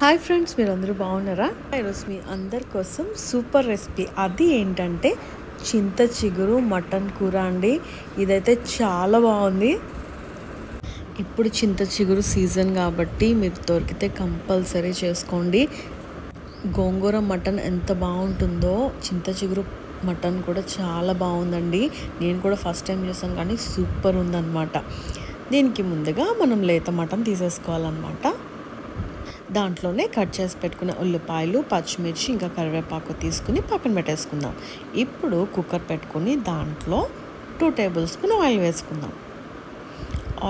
Hi friends, మీరందరూ బాగున్నారా? ఈరోజు మీ అందరి కోసం సూపర్ రెసిపీ. అది ఏంటంటే చింత చిగురు మటన్ కూర అండి. ఇదైతే చాలా బాగుంది. ఇప్పుడు చింత చిగురు సీజన్ కాబట్టి మీరు దొరికితే కంపల్సరీ చేసుకోండి. గోంగూర మటన్ ఎంత బాగుంటుందో చింత చిగురు మటన్ కూడా చాలా బాగుందండి. నేను కూడా ఫస్ట్ టైం చేశాను కానీ సూపర్ ఉందన్నమాట. దీనికి ముందుగా మనం లేత మటన్ తీసేసుకోవాలన్నమాట. దాంట్లోనే కట్ చేసి పెట్టుకున్న ఉల్లిపాయలు, పచ్చిమిర్చి, ఇంకా కరివేపాకు తీసుకుని పక్కన పెట్టేసుకుందాం. ఇప్పుడు కుక్కర్ పెట్టుకుని దాంట్లో 2 టేబుల్ స్పూన్ ఆయిల్ వేసుకుందాం.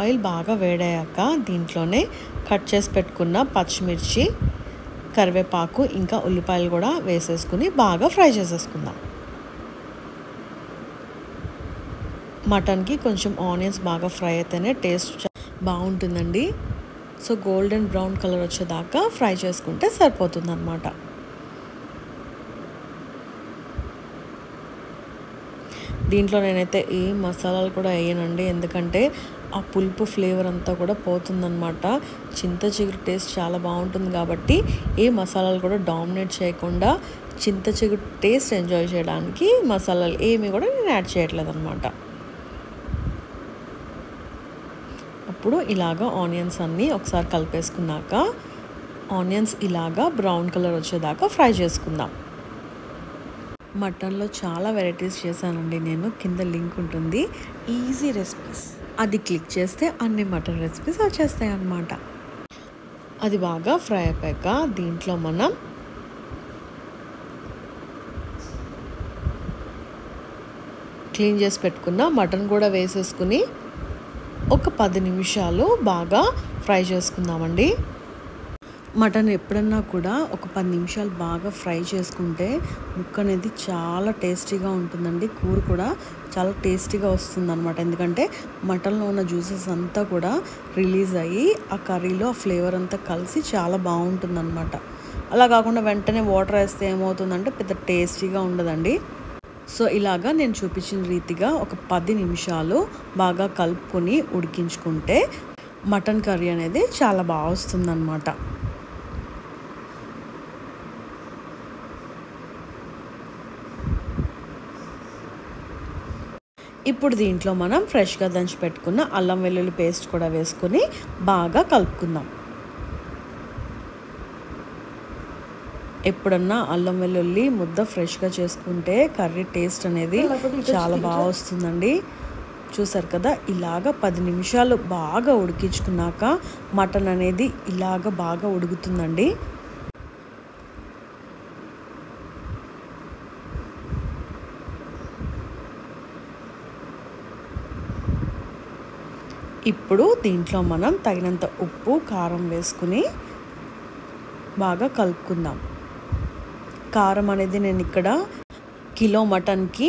ఆయిల్ బాగా వేడయ్యాక దీంట్లోనే కట్ చేసి పెట్టుకున్న పచ్చిమిర్చి, కరివేపాకు, ఇంకా ఉల్లిపాయలు కూడా వేసేసుకుని బాగా ఫ్రై చేసేసుకుందాం. మటన్కి కొంచెం ఆనియన్స్ బాగా ఫ్రై అయితేనే టేస్ట్ బాగుంటుందండి. సో గోల్డెన్ బ్రౌన్ కలర్ వచ్చేదాకా ఫ్రై చేసుకుంటే సరిపోతుంది అన్నమాట. దీంట్లో నేనైతే ఏ మసాలాలు కూడా వేయనండి, ఎందుకంటే ఆ పులుపు ఫ్లేవర్ అంతా కూడా పోతుందన్నమాట. చింత చిగురు టేస్ట్ చాలా బాగుంటుంది కాబట్టి ఏ మసాలాలు కూడా డామినేట్ చేయకుండా చింత చిగురు టేస్ట్ ఎంజాయ్ చేయడానికి మసాలాలు ఏమీ కూడా నేను యాడ్ చేయట్లేదు అనమాట. ఇప్పుడు ఇలాగా ఆనియన్స్ అన్నీ ఒకసారి కలిపేసుకున్నాక ఆనియన్స్ ఇలాగా బ్రౌన్ కలర్ వచ్చేదాకా ఫ్రై చేసుకుందాం. మటన్లో చాలా వెరైటీస్ చేశానండి నేను. కింద లింక్ ఉంటుంది, ఈజీ రెసిపీస్. అది క్లిక్ చేస్తే అన్ని మటన్ రెసిపీస్ వచ్చేస్తాయి అన్నమాట. అది బాగా ఫ్రై అయిపోయాక దీంట్లో మనం క్లీన్ చేసి పెట్టుకున్న మటన్ కూడా వేసేసుకుని ఒక 10 నిమిషాలు బాగా ఫ్రై చేసుకుందామండి. మటన్ ఎప్పుడన్నా కూడా ఒక 10 నిమిషాలు బాగా ఫ్రై చేసుకుంటే ముక్క అనేది చాలా టేస్టీగా ఉంటుందండి. కూర కూడా చాలా టేస్టీగా వస్తుంది అనమాట. ఎందుకంటే మటన్లో ఉన్న జ్యూసెస్ అంతా కూడా రిలీజ్ అయ్యి ఆ కర్రీలో ఆ ఫ్లేవర్ అంతా కలిసి చాలా బాగుంటుంది అనమాట. అలా కాకుండా వెంటనే వాటర్ వేస్తే ఏమవుతుందంటే పెద్ద టేస్టీగా ఉండదండి. సో ఇలాగా నేను చూపించిన రీతిగా ఒక 10 నిమిషాలు బాగా కలుపుకొని ఉడికించుకుంటే మటన్ కర్రీ అనేది చాలా బాగా వస్తుందన్నమాట. ఇప్పుడు దీంట్లో మనం ఫ్రెష్గా దంచి పెట్టుకున్న అల్లం వెల్లుల్లి పేస్ట్ కూడా వేసుకొని బాగా కలుపుకుందాం. ఎప్పుడన్నా అల్లం వెల్లుల్లి ముద్ద ఫ్రెష్గా చేసుకుంటే కర్రీ టేస్ట్ అనేది చాలా బాగా వస్తుందండి. చూసారు కదా, ఇలాగ 10 నిమిషాలు బాగా ఉడికించుకున్నాక మటన్ అనేది ఇలాగ బాగా ఉడుకుతుందండి. ఇప్పుడు దీంట్లో మనం తగినంత ఉప్పు, కారం వేసుకుని బాగా కలుపుకుందాం. కారం అనేది నేను ఇక్కడ కిలో మటన్కి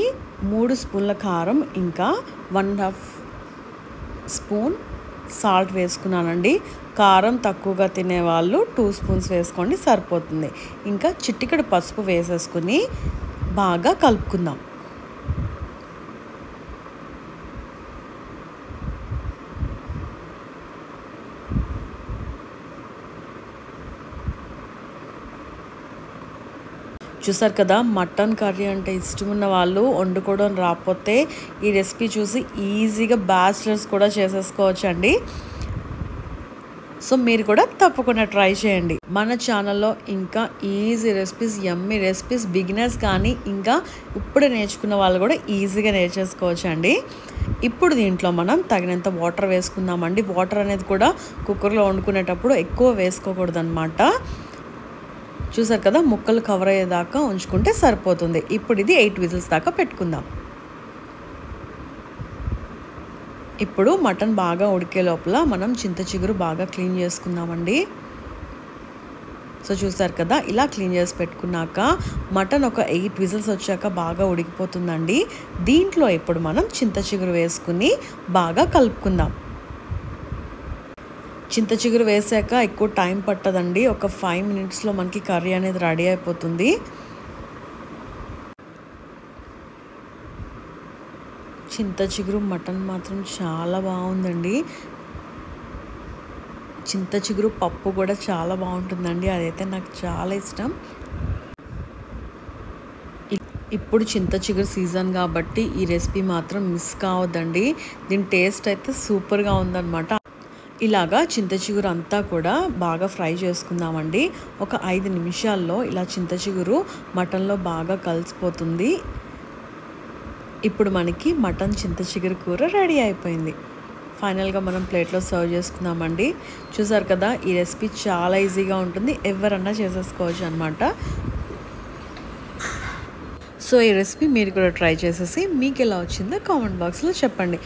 3 స్పూన్ల కారం ఇంకా 1.5 స్పూన్ సాల్ట్ వేసుకున్నానండి. కారం తక్కువగా తినేవాళ్ళు 2 స్పూన్స్ వేసుకోండి, సరిపోతుంది. ఇంకా చిటికెడు పసుపు వేసేసుకుని బాగా కలుపుకుందాం. చూసారు కదా, మటన్ కర్రీ అంటే ఇష్టం ఉన్న వాళ్ళు వండుకోవడం రాకపోతే ఈ రెసిపీ చూసి ఈజీగా బ్యాచిలర్స్ కూడా చేసేసుకోవచ్చు అండి. సో మీరు కూడా తప్పకుండా ట్రై చేయండి. మన ఛానల్లో ఇంకా ఈజీ రెసిపీస్, యమ్మీ రెసిపీస్, బిగినర్స్ కానీ ఇంకా ఇప్పుడే నేర్చుకున్న వాళ్ళు కూడా ఈజీగా నేర్చేసుకోవచ్చు అండి. ఇప్పుడు దీంట్లో మనం తగినంత వాటర్ వేసుకుందామండి. వాటర్ అనేది కూడా కుక్కర్లో వండుకునేటప్పుడు ఎక్కువ వేసుకోకూడదు అనమాట. చూసారు కదా, ముక్కలు కవర్ అయ్యేదాకా ఉంచుకుంటే సరిపోతుంది. ఇప్పుడు ఇది 8 విజిల్స్ దాకా పెట్టుకుందాం. ఇప్పుడు మటన్ బాగా ఉడికే లోపల మనం చింత చిగురు బాగా క్లీన్ చేసుకుందామండి. సో చూసారు కదా, ఇలా క్లీన్ చేసి పెట్టుకున్నాక మటన్ ఒక 8 విజిల్స్ వచ్చాక బాగా ఉడికిపోతుందండి. దీంట్లో ఇప్పుడు మనం చింత చిగురు వేసుకుని బాగా కలుపుకుందాం. చింత చిగురు వేసాక ఎక్కువ టైం పట్టదండి. ఒక 5 మినిట్స్లో మనకి కర్రీ అనేది రెడీ అయిపోతుంది. చింత చిగురు మటన్ మాత్రం చాలా బాగుందండి. చింత చిగురు పప్పు కూడా చాలా బాగుంటుందండి, అదైతే నాకు చాలా ఇష్టం. ఇప్పుడు చింత చిగురు సీజన్ కాబట్టి ఈ రెసిపీ మాత్రం మిస్ కావద్దండి. దీని టేస్ట్ అయితే సూపర్గా ఉందన్నమాట. ఇలాగా చింత చిగురు అంతా కూడా బాగా ఫ్రై చేసుకుందామండి. ఒక 5 నిమిషాల్లో ఇలా చింత చిగురు మటన్లో బాగా కలిసిపోతుంది. ఇప్పుడు మనకి మటన్ చింత చిగురు కూర రెడీ అయిపోయింది. ఫైనల్గా మనం ప్లేట్లో సర్వ్ చేసుకుందామండి. చూసారు కదా, ఈ రెసిపీ చాలా ఈజీగా ఉంటుంది, ఎవరన్నా చేసేసుకోవచ్చు అనమాట. సో ఈ రెసిపీ మీరు కూడా ట్రై చేసేసి మీకు ఎలా వచ్చిందో కామెంట్ బాక్స్లో చెప్పండి.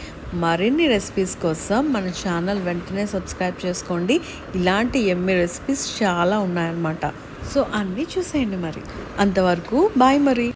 మరిన్ని రెసిపీస్ కోసం మన ఛానల్ వెంటనే సబ్స్క్రైబ్ చేసుకోండి. ఇలాంటి ఎమ్మి రెసిపీస్ చాలా ఉన్నాయన్నమాట. సో అన్నీ చూసేయండి మరి. అంతవరకు బాయ్ మరి.